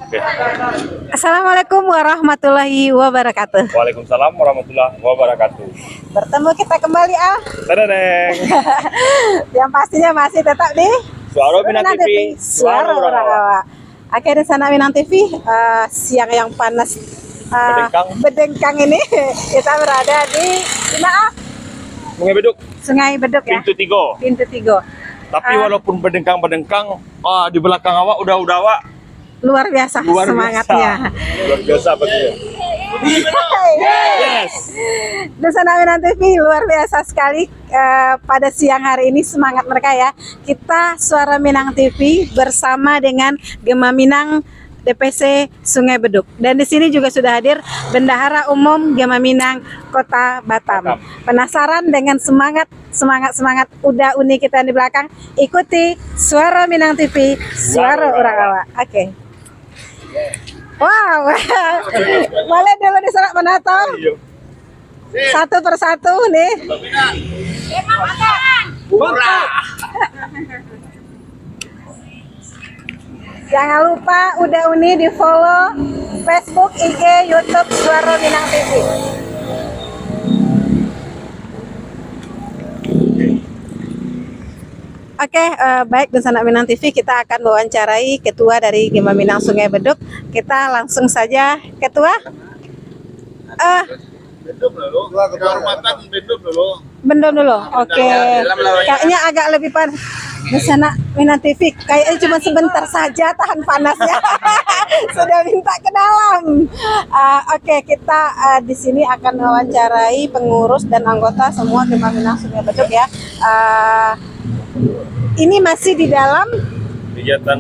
Oke. Assalamualaikum warahmatullahi wabarakatuh. Waalaikumsalam warahmatullahi wabarakatuh. Bertemu kita kembali Tadadeng. yang pastinya masih tetap di Suara Minang TV. Suara Orang Awak. Oke, di sana Minang TV, siang yang panas bedengkang ini kita berada di mana? Sungai Beduk. Sungai Beduk ya. Pintu Tigo. Pintu Tigo. Tapi walaupun bedengkang, di belakang awak udah awak Luar biasa semangatnya. Luar biasa begitu. Yes. Di sana Minang TV luar biasa sekali pada siang hari ini semangat mereka ya. Kita Suara Minang TV bersama dengan Gema Minang DPC Sungai Beduk. Dan di sini juga sudah hadir Bendahara Umum Gema Minang Kota Batam. Penasaran dengan semangat udah uni kita di belakang? Ikuti Suara Minang TV, Suara Orang Awak. Oke. Wow. Boleh dulu diserak menatap. Satu persatu nih. Jangan lupa udah uni di follow Facebook, IG, YouTube Suara Minang TV. Oke, baik dan Sana Minang TV kita akan wawancarai ketua dari Gema Minang Sungai Beduk. Kita langsung saja, ketua. Bendom dulu. Oke. Kayaknya agak lebih panas. Di Sana Minang TV kayaknya cuma sebentar saja tahan panasnya. Sudah minta ke dalam. Oke, kita di sini akan wawancarai pengurus dan anggota semua Gema Minang Sungai Beduk ya. Ini masih di dalam kegiatan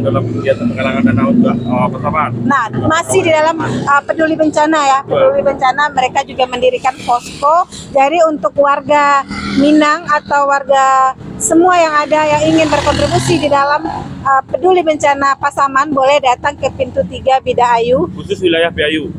penggalangan dana untuk persamaan. Nah, masih di dalam peduli bencana ya. Peduli bencana mereka juga mendirikan posko. Jadi untuk warga Minang atau warga semua yang ada yang ingin berkontribusi di dalam peduli bencana Pasaman boleh datang ke pintu 3 Bidaayu. Khusus wilayah Piayu.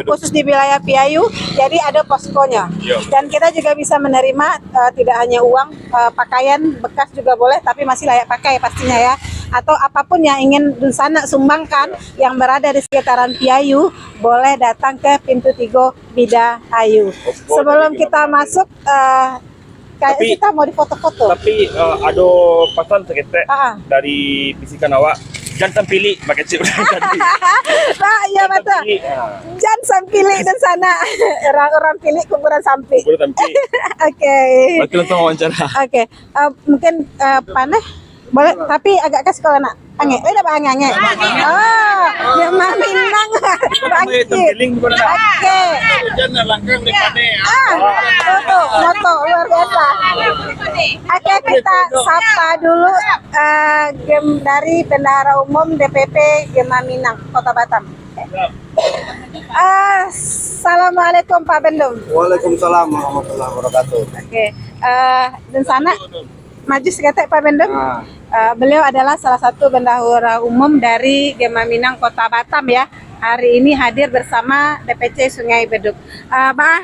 Khusus di wilayah Piayu. Jadi ada poskonya. Dan kita juga bisa menerima tidak hanya uang, pakaian bekas juga boleh, tapi masih layak pakai pastinya ya. Atau apapun yang ingin Dunsana sumbangkan yang berada di sekitaran Piayu boleh datang ke pintu 3 Bidaayu. Sebelum kita masuk kita mau difoto-foto. Tapi ada pesan seketek dari bisikan awak. Jangan pilih pakai cip tadi. Pak, iya betul. Jangan sampilih dan sana. Orang-orang pilih kuburan samping. Oke. Berarti langsung wawancara. Oke. Mungkin panas boleh, tapi agak kasih kalau nak ange. Udah Pak ange. Oh, Gema Minang. Oke. Moto luar biasa. Oke, kita sapa dulu dari Bendahara Umum DPP Gema Minang Kota Batam. Assalamualaikum Pak Bendum. Waalaikumsalam warahmatullahi wabarakatuh. Oke, dan sana maju seketek Pak Bendum. Beliau adalah salah satu bendahara umum dari Gema Minang Kota Batam ya. Hari ini hadir bersama DPC Sungai Beduk.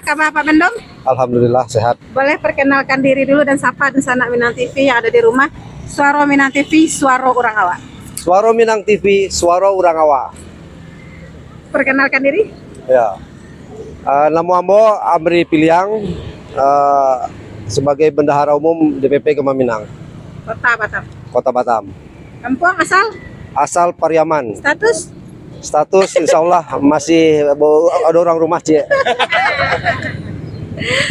Kabar Pak Bendum? Alhamdulillah sehat. Boleh perkenalkan diri dulu dan sapa dan sana Minang TV yang ada di rumah. Suara Minang TV, Suara Orang Awak. Suara Minang TV, Suara Orang Awak. Perkenalkan diri. Ya. Nama ambo Amri Piliang sebagai bendahara umum DPP Gema Minang. Kota Batam. Kota Batam. Kampung asal? Asal Pariaman. Status insya Allah masih ada orang rumah Cie.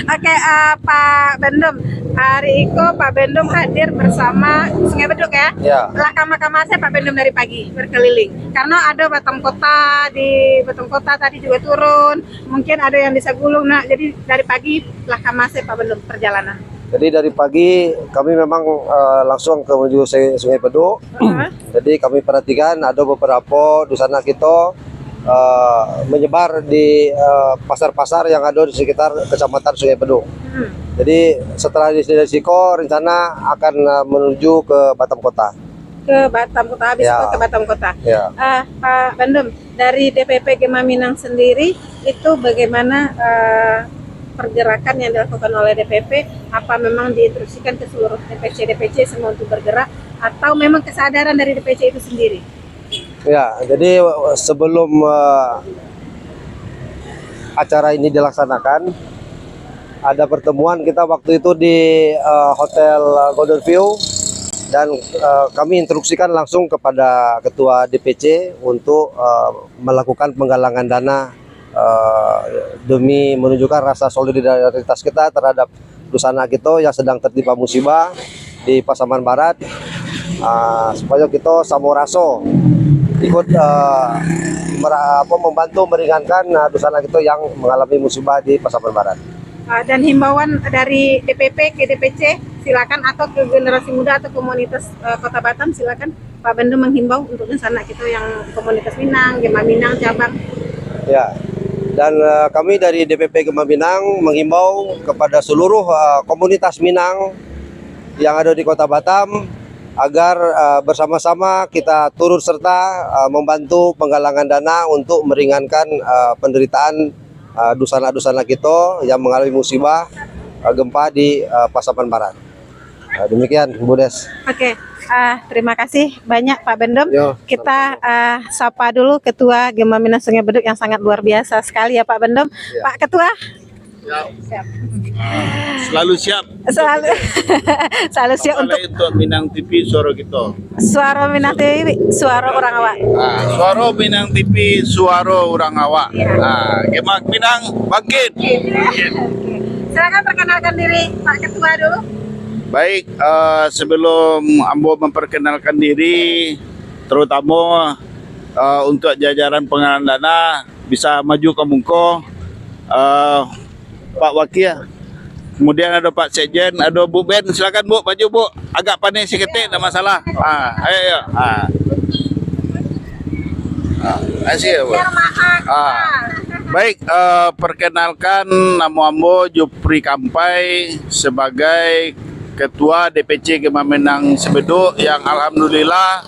Oke, Pak Bendum, hari itu Pak Bendum hadir bersama Sungai Beduk ya? Ya. Lah kamar-kamarnya Pak Bendum dari pagi berkeliling. Karena ada Batam Kota, di Batam Kota tadi juga turun. Mungkin ada yang di Sagulung, nah jadi dari pagi lah kamarnya Pak Bendum perjalanan. Jadi dari pagi kami memang langsung ke menuju Sungai Beduk. Jadi kami perhatikan ada beberapa di sana kita menyebar di pasar-pasar yang ada di sekitar Kecamatan Sungai Beduk. Jadi setelah di Siko rencana akan menuju ke Batam Kota. Ke Batam Kota, habis Ya. itu ke Batam Kota. Ya. Pak Bendum, dari DPP Gema Minang sendiri itu bagaimana pergerakan yang dilakukan oleh DPP? Apa memang diinstruksikan ke seluruh DPC semua untuk bergerak, atau memang kesadaran dari DPC itu sendiri? Ya, jadi sebelum acara ini dilaksanakan, ada pertemuan kita waktu itu di Hotel Golden View, dan kami instruksikan langsung kepada Ketua DPC untuk melakukan penggalangan dana demi menunjukkan rasa solidaritas kita terhadap Dusana kita yang sedang tertimpa musibah di Pasaman Barat, supaya kita samoraso ikut membantu meringankan Dusana kita yang mengalami musibah di Pasaman Barat. Dan himbauan dari DPP ke DPC silakan, atau ke generasi muda atau komunitas Kota Batam, silakan Pak Bendum menghimbau untuk Dusana kita yang komunitas Minang, Gema Minang cabang. Ya, dan kami dari DPP Gema Minang menghimbau kepada seluruh komunitas Minang yang ada di Kota Batam agar bersama-sama kita turut serta membantu penggalangan dana untuk meringankan penderitaan Dusana-Dusana kita yang mengalami musibah gempa di Pasaman Barat. Demikian, Bu Des. Oke, terima kasih banyak Pak Bendum. Yo, kita sapa dulu Ketua Gema Minang Sungai Beduk yang sangat luar biasa sekali ya Pak Bendum. Ya. Pak Ketua. Siap. Selalu siap. Selalu siap untuk Minang TV suara kita. Suara Minang TV, suara orang awak. Suara Minang TV, suara orang awak. Gema Minang bangkit. Silakan perkenalkan diri Pak Ketua dulu. Baik, sebelum Ambo memperkenalkan diri, terutama untuk jajaran penggalangan dana bisa maju ke Mungko, Pak Wakil, kemudian ada Pak Sekjen, ada Bu Ben, silakan Bu, maju Bu, agak panik sedikit, tidak masalah. Ayo. Terima Bu. Baik, perkenalkan nama Ambo Jupri Kampai sebagai Ketua DPC Gema Minang Sebeduk yang alhamdulillah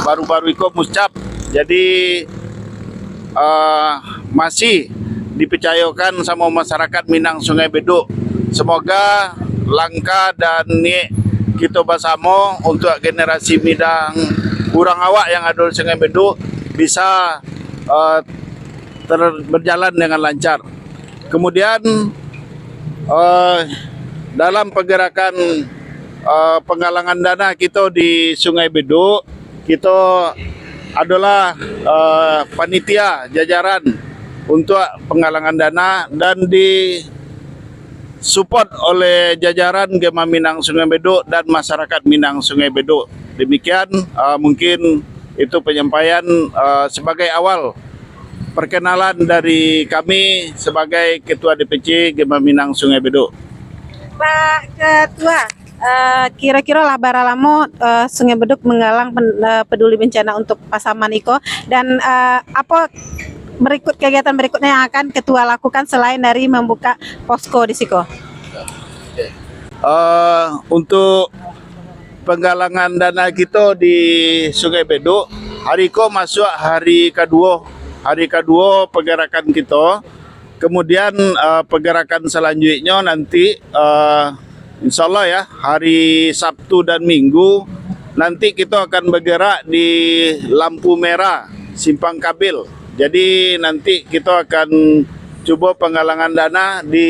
baru-baru ikut muscap. Jadi masih dipercayakan sama masyarakat Minang Sungai Beduk. Semoga langkah dan nik kita bersama untuk generasi Minang kurang awak yang ada di Sungai Beduk bisa berjalan dengan lancar. Kemudian dalam pergerakan penggalangan dana kita di Sungai Beduk, kita adalah panitia jajaran untuk penggalangan dana dan disupport oleh jajaran Gema Minang Sungai Beduk dan masyarakat Minang Sungai Beduk. Demikian mungkin itu penyampaian sebagai awal perkenalan dari kami sebagai Ketua DPC Gema Minang Sungai Beduk. Pak Ketua, kira-kira lah baralamo Sungai Beduk menggalang peduli bencana untuk Pasaman Iko, dan apa kegiatan berikutnya yang akan Ketua lakukan selain dari membuka posko di Siko? Untuk penggalangan dana kita di Sungai Beduk, hari ko masuk hari kedua pergerakan kita. Kemudian pergerakan selanjutnya nanti insya Allah ya hari Sabtu dan Minggu nanti kita akan bergerak di lampu merah Simpang Kabil. Jadi nanti kita akan coba penggalangan dana di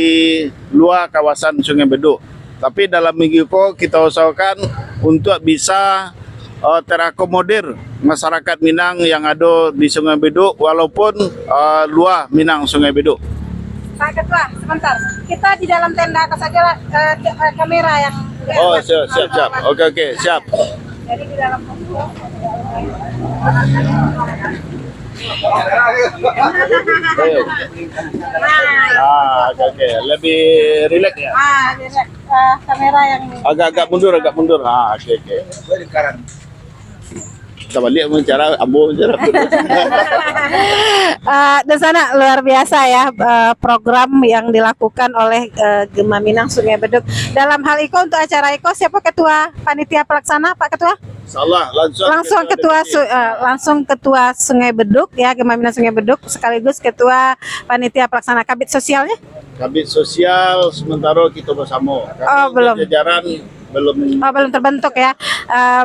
luar kawasan Sungai Beduk. Tapi dalam minggu ko kita usahakan untuk bisa terakomodir masyarakat Minang yang ada di Sungai Beduk walaupun luar Minang Sungai Beduk. Pak Ketua, sebentar. Kita di dalam tenda atas saja lah, kamera yang... Oh, siap. Oke, siap. Jadi di dalam posko. Oke. Lebih rileks ya. Kamera yang Agak mundur. Oke. Kita balik bicara Ambo bicara. Di sana luar biasa ya program yang dilakukan oleh Gema Minang Sungai Beduk. Dalam hal itu untuk acara itu siapa Ketua Panitia Pelaksana Pak Ketua? Salah, langsung Ketua Sungai Beduk ya, Gema Minang Sungai Beduk, sekaligus Ketua Panitia Pelaksana. Kabit Sosialnya? Kabit Sosial sementara kita bersama. Belum. Jajaran belum terbentuk ya.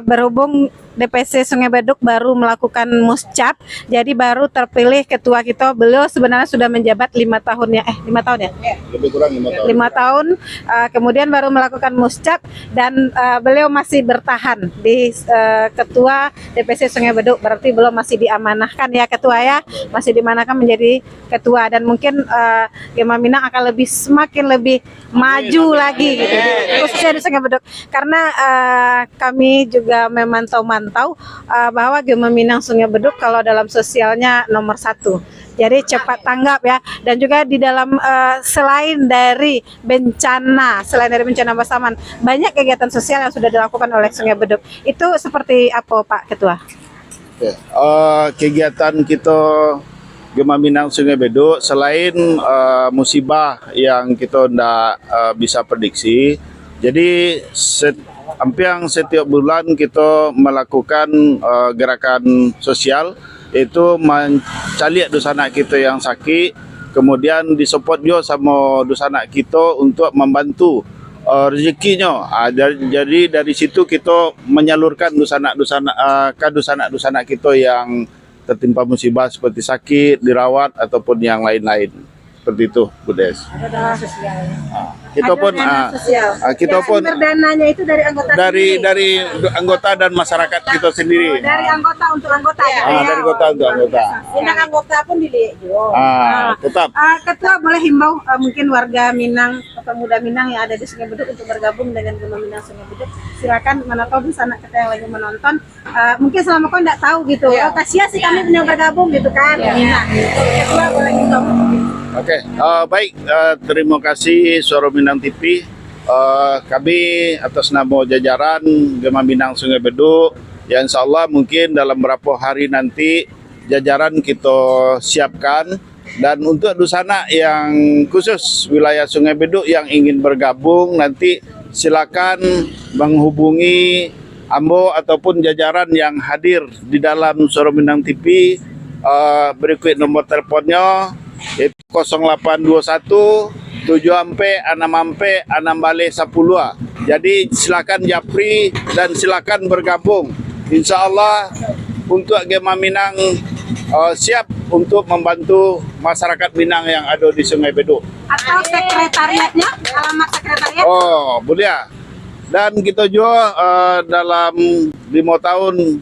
Berhubung DPC Sungai Beduk baru melakukan muscap, jadi baru terpilih ketua kita. Beliau sebenarnya sudah menjabat 5 tahun ya, 5 tahun ya? Lebih kurang 5 tahun. 5 tahun, kemudian baru melakukan muscap dan beliau masih bertahan di ketua DPC Sungai Beduk, berarti belum masih diamanahkan ya ketua ya, masih diamanahkan menjadi ketua dan mungkin Gema Minang akan semakin lebih maju lagi gitu, khususnya di Sungai Beduk karena kami juga memantau bahwa Gema Minang Sungai Beduk kalau dalam sosialnya nomor 1. Jadi cepat tanggap ya, dan juga di dalam selain dari bencana Pasaman, banyak kegiatan sosial yang sudah dilakukan oleh Sungai Beduk. Itu seperti apa Pak Ketua? Oke. Kegiatan kita Gema Minang Sungai Beduk selain musibah yang kita tidak bisa prediksi, jadi hampir setiap bulan kita melakukan gerakan sosial, yaitu mencari dusanak kita yang sakit, kemudian disupport juga sama dusanak kita untuk membantu rezekinya. Jadi dari situ kita menyalurkan ke dusanak kita yang tertimpa musibah seperti sakit, dirawat ataupun yang lain-lain. Seperti itu, Bu Des. Kita pun dananya itu dari anggota dari anggota dan masyarakat kita sendiri. Dari anggota untuk anggota Dari anggota untuk anggota. Minang anggota pun dilihat juga. Tetap. Ketua boleh himbau mungkin warga Minang atau muda Minang yang ada di Sungai Beduk untuk bergabung dengan Gema Minang Sungai Beduk. Silakan, mana tahu di sana kita yang lagi menonton mungkin selama kau nggak tahu gitu. Oh kasihan sih kami punya bergabung gitu kan. Minang. Ketua boleh himbau. Oke, baik. Terima kasih Suara Minang TV. Kami atas nama jajaran Gema Minang Sungai Beduk, ya insya Allah mungkin dalam beberapa hari nanti jajaran kita siapkan. Dan untuk dusanak yang khusus wilayah Sungai Beduk yang ingin bergabung, nanti silakan menghubungi Ambo ataupun jajaran yang hadir di dalam Suara Minang TV. Berikut nomor teleponnya, yaitu 0821 7 ampe 6 ampe 6 balik 10. Jadi silakan japri dan silakan bergabung. Insya Allah untuk Gema Minang siap untuk membantu masyarakat Minang yang ada di Sungai Beduk. Atau sekretariatnya, alamat sekretariat? Oh, boleh ya. Dan kita juga dalam 5 tahun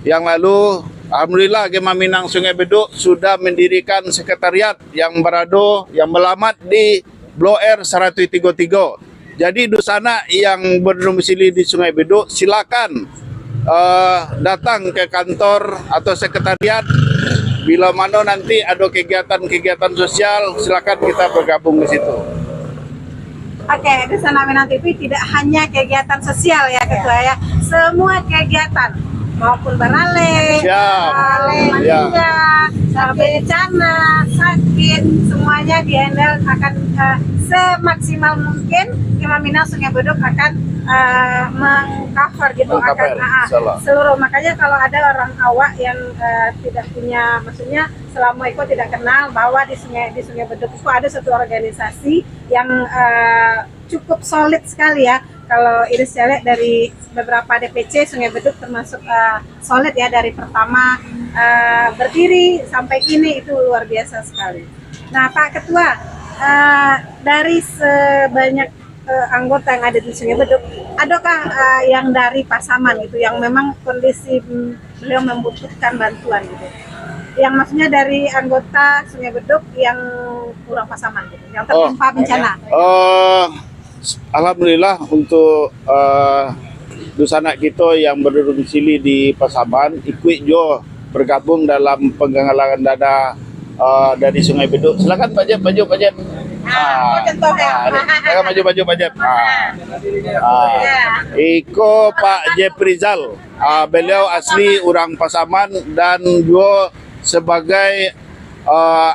yang lalu, alhamdulillah Gema Minang Sungai Beduk sudah mendirikan sekretariat yang melamat di Blok R 133. Jadi dusanak yang berdomisili di Sungai Beduk silakan datang ke kantor atau sekretariat. Bila mana nanti ada kegiatan-kegiatan sosial, silakan kita bergabung di situ. Oke, Dusanak Minang TV tidak hanya kegiatan sosial ya Ketua ya, semua kegiatan maupun berale, bencana, sakit, semuanya di-handle akan semaksimal mungkin. Gema Minang Sungai Beduk akan mengcover gitu, seluruh. Makanya kalau ada orang awak yang tidak punya, maksudnya selama itu tidak kenal bahwa di Sungai Beduk itu ada satu organisasi yang cukup solid sekali ya. Kalau ini saya lihat dari beberapa DPC Sungai Beduk termasuk solid ya, dari pertama berdiri sampai kini itu luar biasa sekali. Nah Pak Ketua, dari sebanyak anggota yang ada di Sungai Beduk, adakah yang dari Pasaman gitu, yang memang kondisi beliau membutuhkan bantuan gitu? Yang maksudnya dari anggota Sungai Beduk yang kurang Pasaman gitu, yang tertimpa bencana? Alhamdulillah untuk dusanak kita yang berdomisili di Pasaman ikut juga bergabung dalam penggalangan dana dari Sungai Beduk. Silakan Pak Jep, maju Pak Jep. Maju Pak Jep. Iko Pak Jep Rizal. Beliau asli orang Pasaman dan juga sebagai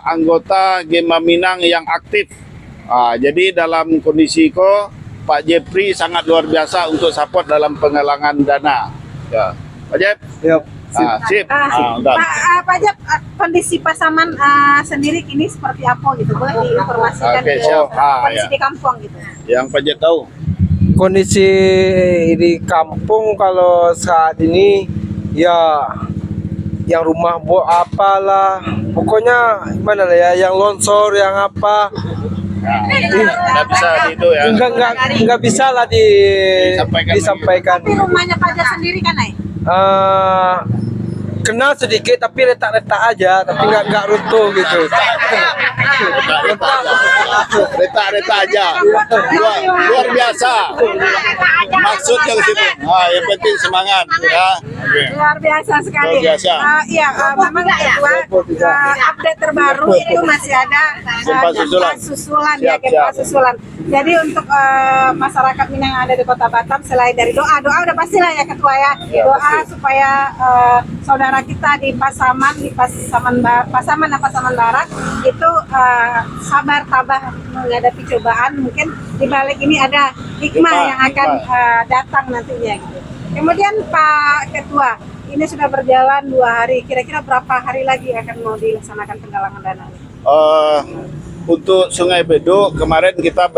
anggota Gema Minang yang aktif. Jadi dalam kondisi ko Pak Jepri sangat luar biasa untuk support dalam penggalangan dana. Ya. Pak Jep. Yep. Sip. Pak Jep, kondisi Pasaman sendiri kini seperti apa gitu? Boleh diinformasikan kondisi di kampung gitu? Yang Pak Jep tahu. kondisi di kampung kalau saat ini ya yang rumah apalah, pokoknya gimana lah ya, yang longsor, yang apa, Nggak bisa itu ya. nggak bisa lah disampaikan. Tapi rumahnya Pak Jas sendiri kan, Nay? Kena sedikit tapi retak-retak aja, tapi nggak runtuh gitu. Retak-retak aja. Luar biasa. Maksudnya ke situ. Yang penting semangat ya. Luar biasa sekali. Luar biasa. Iya, memang Ketua, update terbaru itu masih ada Gempa susulan. susulan ya, Siap, gempa siap. susulan. Jadi untuk masyarakat Minang yang ada di Kota Batam, selain dari doa udah pastilah ya Ketua ya. Doa supaya saudara kita di Pasaman, Pasaman dan Pasaman Barat itu sabar tabah menghadapi cobaan. Mungkin di balik ini ada hikmah yang akan datang nantinya gitu. Kemudian Pak Ketua, ini sudah berjalan 2 hari. Kira-kira berapa hari lagi akan mau dilaksanakan penggalangan dana? Untuk Sungai Bedu kemarin kita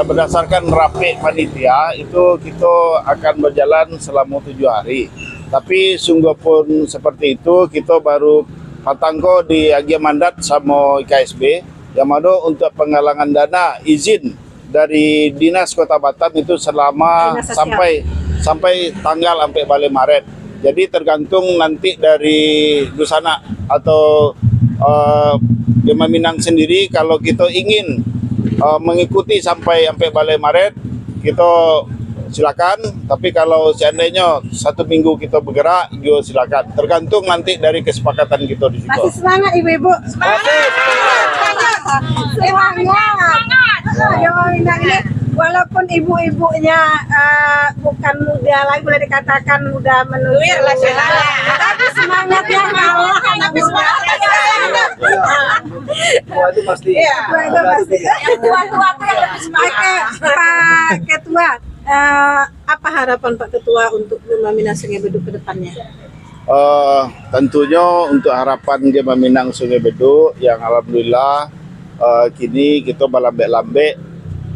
berdasarkan rapi panitia itu kita akan berjalan selama 7 hari. Tapi sungguh pun seperti itu kita baru patangko di Agia Mandat sama IKSB yang mana untuk penggalangan dana izin dari Dinas Kota Batam itu selama sampai tanggal sampai balik Maret. Jadi tergantung nanti dari Dusana atau Gema Minang sendiri, kalau kita ingin mengikuti sampai balik Maret kita silakan, tapi kalau seandainya 1 minggu kita bergerak juga silakan, tergantung nanti dari kesepakatan kita di situ. Masih semangat ibu-ibu? Semangat! Gema Minang ini walaupun ibu-ibunya bukan muda lagi, boleh dikatakan udah menuju tapi semangatnya kalah anak semangatnya. Itu pasti. Itu pasti. Tua-tua yang lebih semangat. Pak Ketua, apa harapan Pak Ketua untuk Gema Minang Sungai Bedu ke depannya? Tentunya untuk harapan Gema Minang Sungai Bedu yang alhamdulillah kini kita berlambe-lambe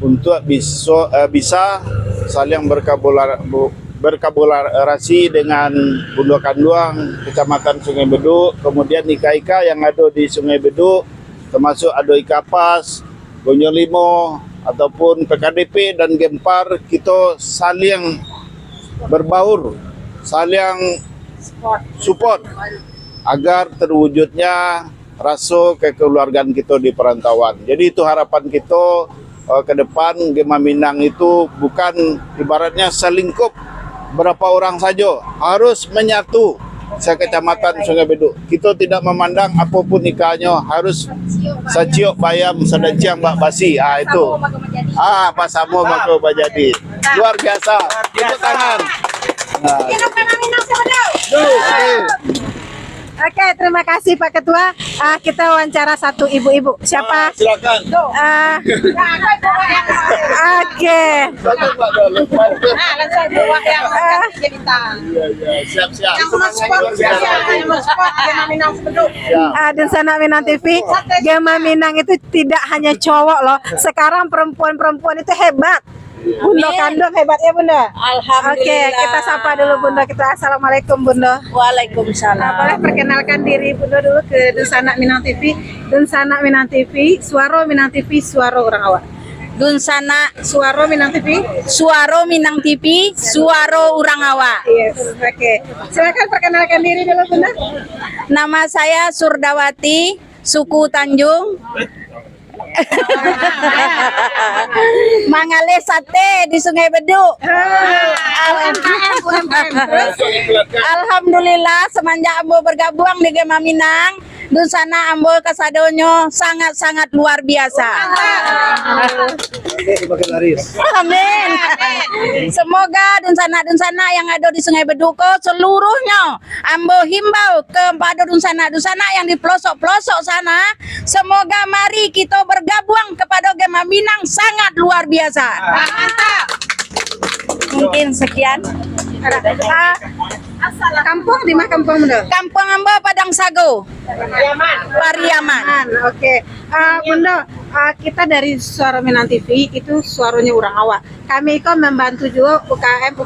untuk bisa saling berkolaborasi dengan Bundo Kanduang, Kecamatan Sungai Bedu, kemudian Ika-Ika yang ada di Sungai Bedu, termasuk ada Ikapas, Gonyolimo, ataupun PKDP dan Gempar, kita saling berbaur, saling support agar terwujudnya rasa kekeluargaan kita di perantauan. Jadi itu harapan kita ke depan. Gema Minang itu bukan ibaratnya selingkup berapa orang saja, harus menyatu sekecamatan Sungai Bedu. Kita tidak memandang apapun nikahnya, harus saciok bayam sedaciang bak basi. Itu Pak Samo maka jadi luar biasa. Tepuk tangan. Oke, terima kasih Pak Ketua. Kita wawancara satu ibu-ibu. Siapa? Silakan. Oke. Siap-siap. Dan Sana Minang TV, Gema Minang itu tidak hanya cowok loh. Sekarang perempuan-perempuan itu hebat. Bunda Kandung hebat ya Bunda. Alhamdulillah. Oke, kita sapa dulu Bunda kita. Assalamualaikum Bunda. Waalaikumsalam. Boleh perkenalkan diri Bunda dulu ke Dunsana Minang TV. Dunsana Minang TV, Suara Minang TV, Suara Orang Awak. Dunsana Suara Minang TV. Suara Minang TV, Suara Orang Awak. Yes, oke. Silakan perkenalkan diri dulu Bunda. Nama saya Surdawati, suku Tanjung. Mangale sate di Sungai Bedu. Alhamdulillah semenjak ambo bergabung di Gema Minang, Dunsana ambo kasadonyo sangat-sangat luar biasa. Amin. Semoga Dunsana yang ada di Sungai Bedu seluruhnya ambo himbau kepada Dunsana yang di pelosok-pelosok sana, semoga mari kita bergabung kepada Gema Minang sangat luar biasa. Mungkin sekian. Kampung di mana kampung Bunda? Kampung Ambo Padang Sago. Pariaman. Oke. Bunda, kita dari Suara Minang TV itu suaranya orang awak. Kami kok membantu juga UKM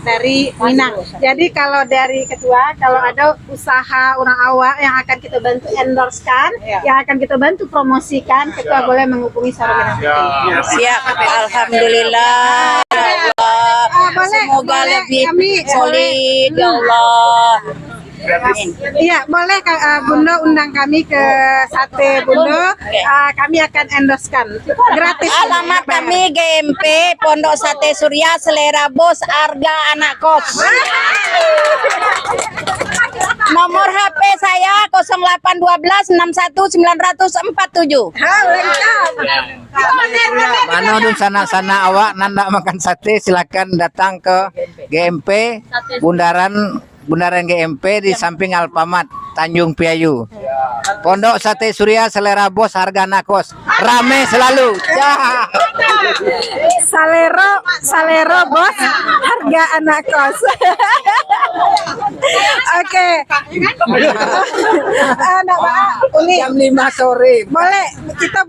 dari Minang. Jadi kalau dari ketua, kalau ada usaha orang awak yang akan kita bantu endorsekan, yang akan kita bantu promosikan, ketua boleh menghubungi Suara Minang TV. Siap. Alhamdulillah. Ya Allah. Boleh, Semoga boleh. lebih Kami solid ya Allah. Iya, boleh Bunda undang kami ke Sate Bunda. Kami akan endorsekan gratis. Alamat kami GMP Pondok Sate Surya, selera bos, harga anak kos. Nomor HP saya 0812 61 947. Mana dun sana awak nanda makan sate, silakan datang ke GMP Bundaran GMP di samping Alfamart Tanjung Piayu. Pondok Sate Surya, selera bos, harga nakos. Rame selalu. Ya. Salero bos, harga anak kos. Oke. Anak Uli. Jam 5 sore. Kita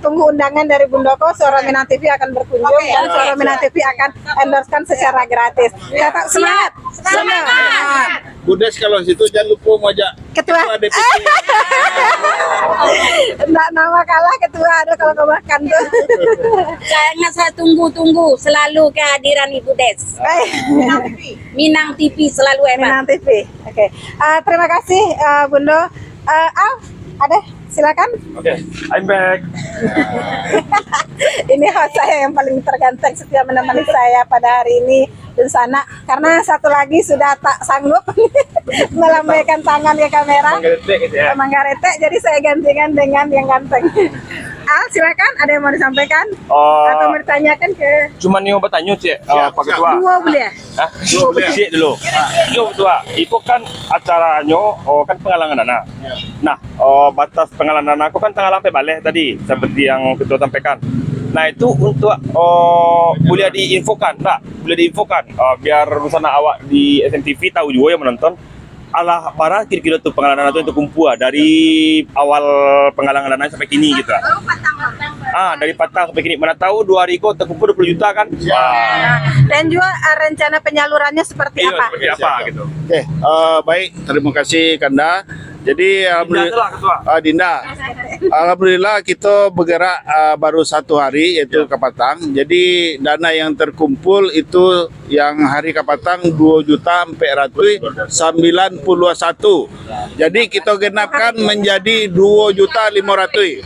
tunggu undangan dari Bundoko. Suara Minang TV akan berkunjung dan Suara Minang TV akan endorsekan secara gratis. Kata semangat. Budes kalau situ jangan lupa mau ajak Ketua. DPC. Enggak nama kalah ketua ada kalau kau makan tuh. Kayaknya saya tunggu-tunggu selalu kehadiran Ibu Des. Minang TV selalu hebat. Minang TV. Oke. Terima kasih Bundo. Ada silakan. Oke, I'm back. Ini host saya yang paling terganteng setia menemani saya pada hari ini di sana, karena satu lagi sudah tak sanggup melambaikan tangan ke kamera. Emang garete, jadi saya gantikan dengan yang ganteng. Al, silakan, ada yang mau disampaikan atau mau ditanyakan ke? Cuma nih mau bertanya sih, Pak Ketua. Dua boleh? Hah? Cik dulu. Yo Ketua, itu kan acaranya kan penggalangan dana. Nah, batas penggalangan dana aku kan tanggal sampai balik tadi, seperti yang Ketua sampaikan. Nah itu untuk boleh diinfokan, tak? Boleh diinfokan biar rusana awak di SMTV tahu juga yang menonton. Alah para kira-kira tuh penggalangan dana itu untuk kumpul dari awal penggalangan dana sampai kini gitu. Dari patang sampai kini. Mana tahu 2 hari kok terkumpul 20 juta kan? Dan juga rencana penyalurannya seperti apa? Seperti apa gitu. Oke, baik, terima kasih Kanda. Jadi Dinda, alhamdulillah kita bergerak baru 1 hari yaitu Kapatang. Jadi dana yang terkumpul itu yang hari Kapatang 2.491. Jadi kita genapkan menjadi 2.500.000.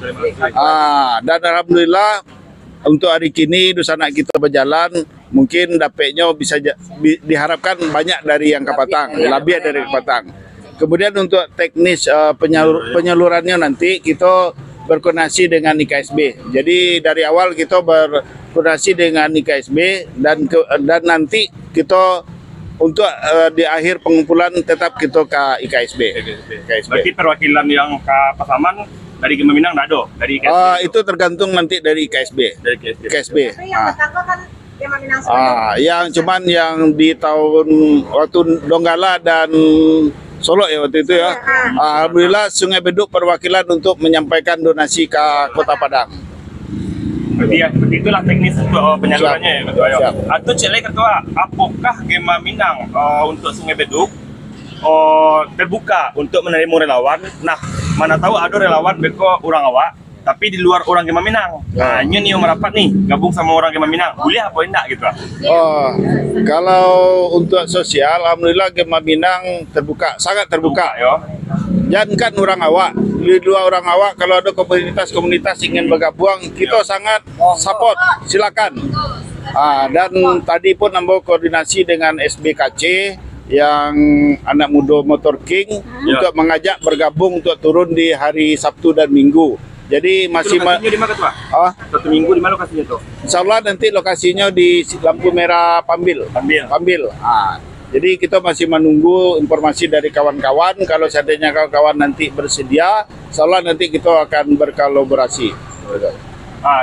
Dan alhamdulillah untuk hari kini dusana kita berjalan, mungkin dapatnya bisa diharapkan banyak dari yang Kapatang, lebih dari Kapatang. Kemudian untuk teknis penyalurannya nanti kita berkoordinasi dengan IKSB. Jadi dari awal kita berkoordinasi dengan IKSB dan nanti kita untuk di akhir pengumpulan tetap kita ke IKSB. Berarti perwakilan yang ke Pasaman dari Gema Minang nggak ada dari IKSB. Itu tergantung nanti dari IKSB. Dari IKSB. Yang cuman yang di tahun waktu Donggala dan Solo ya waktu itu ya. Alhamdulillah Sungai Beduk perwakilan untuk menyampaikan donasi ke Kota Padang. Berarti ya seperti itulah teknis untuk penyalurannya ya Ketua. Siap. Atau Cek Ketua, apakah Gema Minang untuk Sungai Beduk terbuka untuk menerima relawan? Nah, mana tahu ada relawan beko orang awak tapi di luar orang Gema Minang. Nah, ini nih yang merapat nih, gabung sama orang Gema Minang. Boleh apa enggak gitu? Kalau untuk sosial, alhamdulillah Gema Minang terbuka, sangat terbuka. Jangan kan orang awak, di luar orang awak kalau ada komunitas ingin bergabung, kita sangat support, silakan. Dan tadi pun nambah koordinasi dengan SBKC yang anak muda Motor King untuk mengajak bergabung untuk turun di hari Sabtu dan Minggu. Jadi masih di mana Ketua? Satu minggu di mana lokasinya tuh? Insya Allah nanti lokasinya di lampu merah Pambil. Jadi kita masih menunggu informasi dari kawan-kawan. Kalau seandainya kawan-kawan nanti bersedia, insya Allah nanti kita akan berkolaborasi.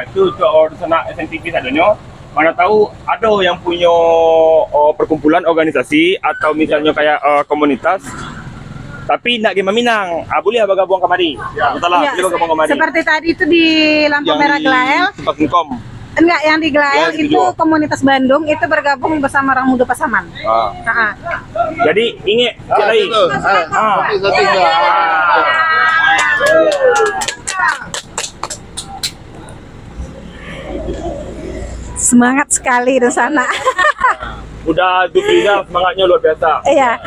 Itu untuk urusan SMTV tadinya. mana tahu ada yang punya perkumpulan organisasi atau misalnya kayak komunitas tapi nak game Minang, boleh bergabung kemari. Betul lah, boleh bergabung kemari. Seperti tadi itu di lampu merah Glael. Tempat Inkom. Enggak, yang di Glael Glael itu juga. komunitas Bandung itu bergabung bersama orang muda Pasaman. Jadi ingat lagi. Semangat sekali di sana. Udah Dufriza semangatnya luar biasa. Iya.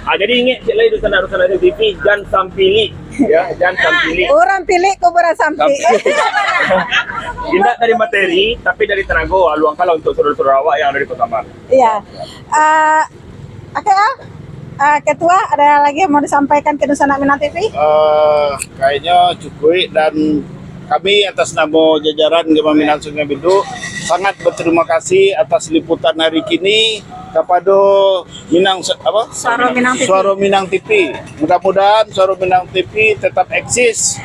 Jadi ingat cik lagi di sana TV jangan sampili ya, jangan sampili. Orang pilih kuburan sampai. Tidak dari materi tapi dari tenaga luang kalau untuk saudara-saudara awak yang ada di Kota Mar. Iya. Oke, Al. Ketua, ada lagi yang mau disampaikan ke Nusana Minang TV? Kayaknya cukup, dan kami atas nama jajaran Gema Minang Sungai Beduk sangat berterima kasih atas liputan hari kini kepada Suara Minang TV. Suara Minang TV. Mudah-mudahan Suara Minang TV tetap eksis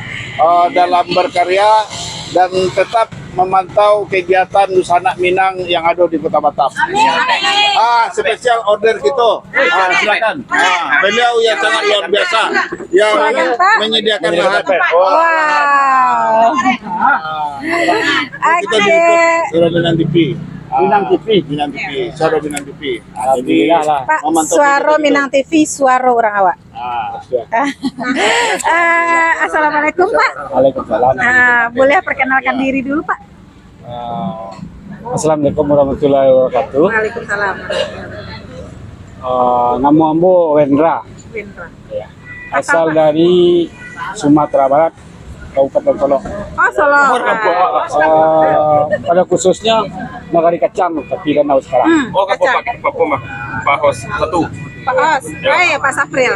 dalam berkarya dan tetap memantau kegiatan Nusana Minang yang ada di Kota Batam. Spesial order kita. Silakan. Beliau yang sangat luar biasa yang Silakan, Pak. menyediakan lahan. Wow. Kita di Suara Minang TV. Minang TV, Suara Minang TV. Jadi Pak, memantau Suara kegiatan Minang TV, suara orang awak. siap. Assalamualaikum, Pak. Waalaikumsalam. Boleh perkenalkan diri dulu, Pak? Assalamualaikum warahmatullahi wabarakatuh. Waalaikumsalam. Nama ambo Wendra. Windra. Ya. Asal dari Sumatera Barat, Kabupaten Solo. Oh, Solo. Pada khususnya Nagari Kacang, tapi kan tahu sekarang. Oh, Pak Hos satu. Pak Os. Iya, Pak Safril.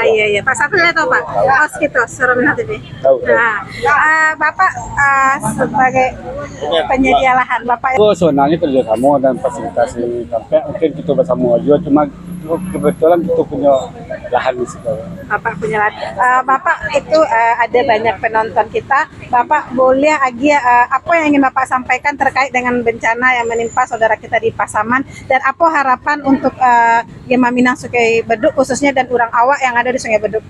Iya, Pak Safril itu, Pak. Os gitu, Suara Minang TV. Tahu. Bapak sebagai penyedia lahan, Bapak Itu sebenarnya kerjasama dan fasilitasi sampai mungkin kita bersama aja, cuma kebetulan kita punya lahan di situ. Bapak punya lahan. Bapak itu ada banyak penonton kita. Bapak boleh lagi apa yang ingin Bapak sampaikan terkait dengan bencana yang menimpa saudara kita di Pasaman, dan apa harapan untuk Gema Minang Sungai Beduk khususnya dan orang awak yang ada di Sungai Beduk?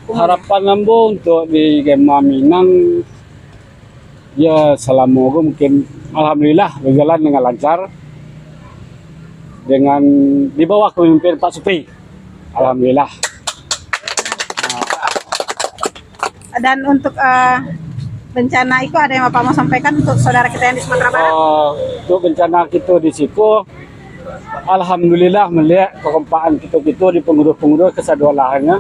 Harapan Lambo untuk di Gema Minang ya selama mungkin alhamdulillah berjalan dengan lancar dengan di bawah kepemimpinan Pak Supri. Alhamdulillah. Dan untuk bencana itu ada yang Bapak mau sampaikan untuk saudara kita yang di Sumatera Barat? Untuk bencana kita di situ, alhamdulillah melihat kekompakan kita di pengurus-pengurus kesadaran lahannya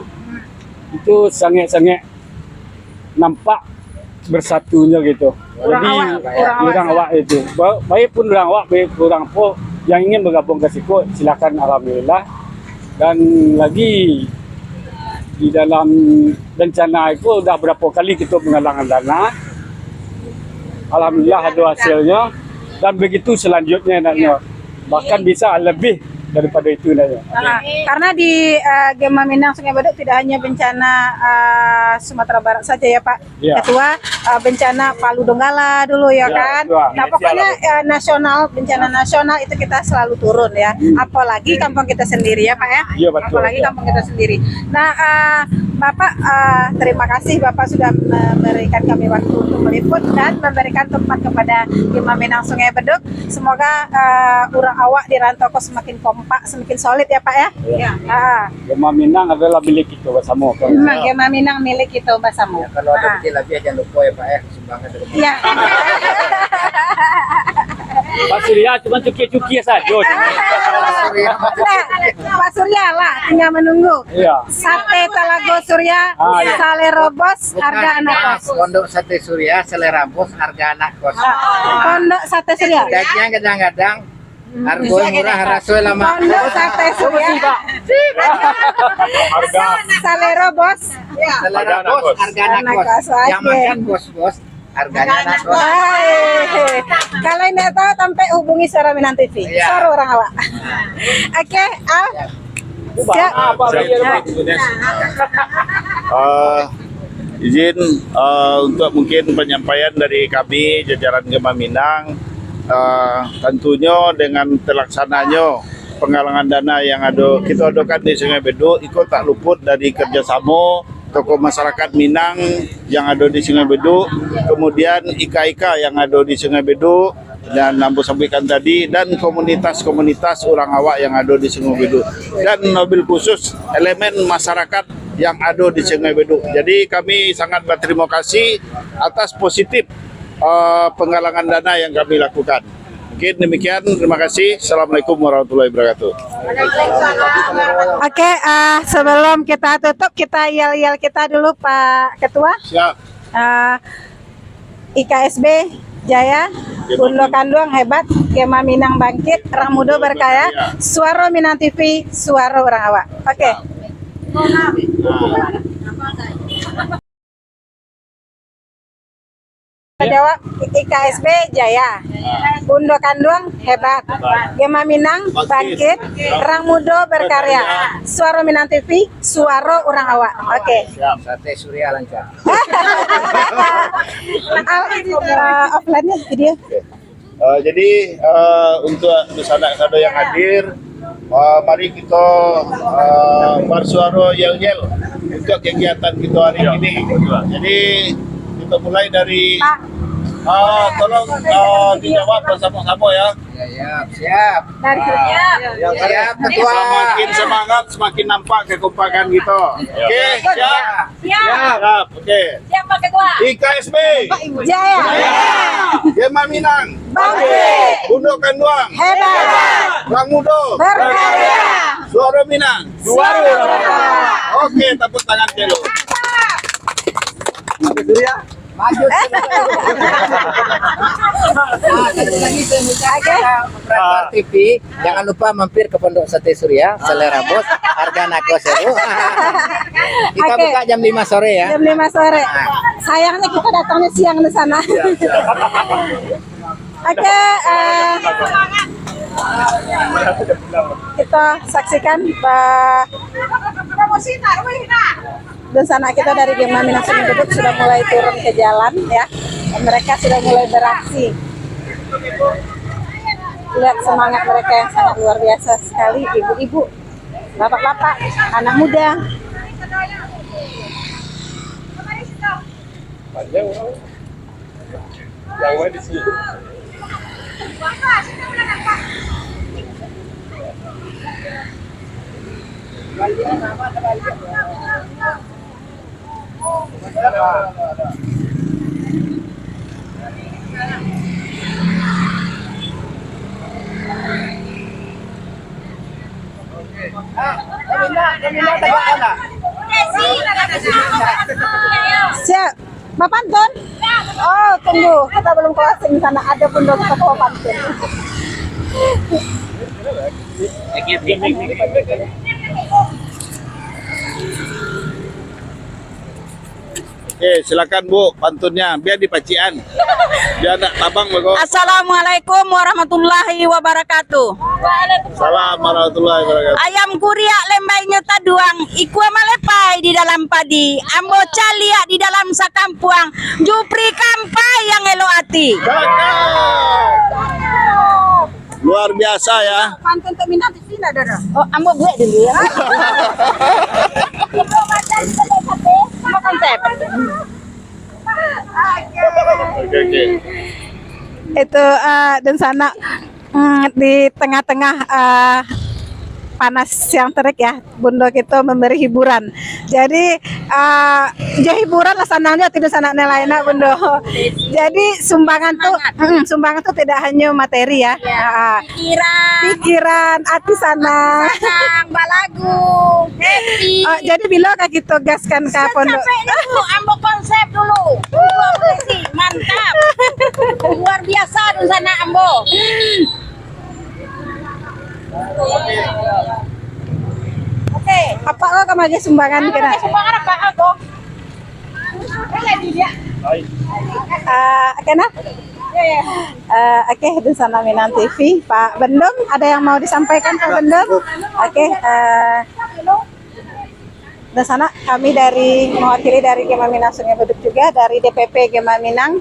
itu sangat-sangat nampak bersatunya gitu. Jadi orang awak itu, baik pun orang awak, baik orang po yang ingin bergabung ke situ silakan, alhamdulillah. Dan lagi di dalam bencana itu udah berapa kali kita menggalang dana, alhamdulillah ada hasilnya, dan begitu selanjutnya nantinya bahkan bisa lebih daripada itu nantinya. Karena di Gema Minang Sungai Beduk tidak hanya bencana Sumatera Barat saja ya Pak Ya. Ketua, bencana Palu Donggala dulu ya, Ya, kan. betul. Nah pokoknya nasional, bencana nasional itu kita selalu turun ya. Apalagi kampung kita sendiri ya Pak ya. Iya, betul. Apalagi kampung kita sendiri. Nah Bapak terima kasih Bapak sudah memberikan kami waktu untuk meliput dan memberikan tempat kepada Gema Minang Sungai Beduk. Semoga urang awak di Rantoko semakin kompak, semakin solid ya Pak ya. Ya. Ah, Gema Minang adalah milik kita bersama. memang Gema Minang milik kita bersama. Kalau ada kecil lagi jangan lupa ya Pak ya, sumbangan dari Iya. Pak Surya cuma cuki-cuki saja. Pak Surya lah, tinggal menunggu. Iya. Sate Talago Surya, Iya. Sale Robos, harga anak kos. Pondok Sate Surya, selera bos, harga anak kos. Pondok Sate Surya. Dagingnya kadang-kadang harga murah, rasanya lama. Pondok Sate Surya. Sale Robos. Selera bos, harga anak Anak kos. kos, Yang oke. makan bos-bos, harganya anak kos. Hai. Kalau ini tahu sampai hubungi Suara Minang TV. Iya. Suara orang awak. Oke, Al. Siap. Izin untuk mungkin penyampaian dari kami jajaran Gema Minang. tentunya dengan terlaksananya penggalangan dana yang kita adakan di Sungai Beduk, ikut tak luput dari kerjasama tokoh masyarakat Minang yang ada di Sungai Beduk, kemudian IKA yang ada di Sungai Beduk, dan Ambo sampaikan tadi, dan komunitas-komunitas orang awak yang ada di Sungai Beduk, dan mobil khusus elemen masyarakat yang ada di Sungai Beduk. Jadi kami sangat berterima kasih atas positif penggalangan dana yang kami lakukan. Mungkin demikian, terima kasih. Assalamualaikum warahmatullahi wabarakatuh. Oke, sebelum kita tutup, kita yel-yel kita dulu Pak Ketua. Siap. IKSB Jaya, Bundo Kanduang hebat, Gema Minang bangkit, Orang Muda berkaya, Suara Minang TV, suara orang awak. Oke. Jawab IKSB Jaya, Bundo Kanduang hebat, Gema Minang bangkit, Orang Muda berkarya, Suara Minang TV, suara orang awak. Oke. Sate Surya lancar. Offline-nya video. Jadi untuk saudara-saudara yang hadir, mari kita bersuara yel-yel untuk kegiatan kita hari ini. Jadi kita mulai dari tolong dijawab bersama-sama ya. Siap. Dari Siap, Ketua. Semakin semangat, semakin nampak kekompakan kita. Oke, siap. Siap. Oke. Siapa Ketua? IKSB Jaya, Gema Minang bangkit, Bundo Kanduang hebat, Orang Muda berkarya, Suara Minang. suara orang awak. Oke, tepuk tangan dulu. Maju. Operator TV, jangan lupa mampir ke Pondok Sate Surya, selera bos, harga nakwa seru. Kita Oke. buka jam 5 sore ya. Jam 5 sore. Sayangnya kita datangnya siang di sana. Oke, kita saksikan dan sana kita dari Gema Minang Sungai Beduk sudah mulai turun ke jalan ya. Dan mereka sudah mulai beraksi. Lihat semangat mereka yang sangat luar biasa sekali, ibu-ibu, bapak-bapak, anak muda. Siap, Pak Pantun? Oh, tunggu, kita belum closing di sana. Ada pun dokter Pak Pantun. Oke, silakan Bu, pantunnya biar dipacian. Biar nak tabang bago. Assalamualaikum warahmatullahi wabarakatuh. Assalamualaikum warahmatullahi wabarakatuh. Ayam kuriak lembainya taduang, iku malepai di dalam padi, ambo caliak di dalam sakampuang, jupri kampai yang elo ati. Luar biasa ya. Pantun terminal di sini ada. Oh, ambo gue dulu ya. Apa konsep? Oke. Itu dan sana di tengah-tengah panas yang terik ya, Bundo kita memberi hiburan. Jadi hiburan lah sananya tidak sananya lainnya Bundo. Jadi sumbangan tuh tidak hanya materi ya. Pikiran, hati sana. Sang balagu, happy. Jadi bila kita gaskan ke pondok. Sampai dulu, ambo konsep dulu. Mantap. Luar biasa di sana ambo. Oke. Apa kok kemarin sumbangan kena? Sumbangan apa aku? Kena? Oke, di sana Minang TV, Pak Bendum, ada yang mau disampaikan Pak Bendum? Oke, di sana kami dari mewakili dari Gema Minang Sungai Beduk juga dari DPP Gema Minang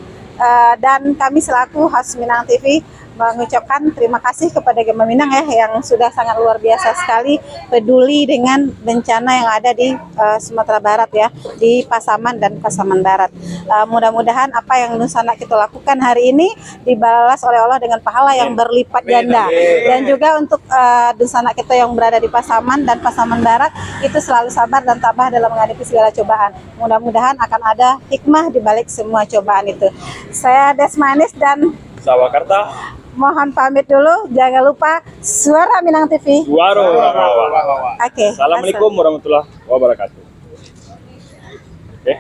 dan kami selaku host Minang TV mengucapkan terima kasih kepada Gema Minang ya yang sudah sangat luar biasa sekali peduli dengan bencana yang ada di Sumatera Barat ya, di Pasaman dan Pasaman Barat. Mudah-mudahan apa yang Dunsana kita lakukan hari ini dibalas oleh Allah dengan pahala yang berlipat ganda. Dan juga untuk Dunsana kita yang berada di Pasaman dan Pasaman Barat itu selalu sabar dan tabah dalam menghadapi segala cobaan. Mudah-mudahan akan ada hikmah di balik semua cobaan itu. Saya Desmanis dan Sawakarta. mohon pamit dulu. Jangan lupa Suara Minang TV. Waro. Oke. Assalamualaikum warahmatullahi wabarakatuh. Oke.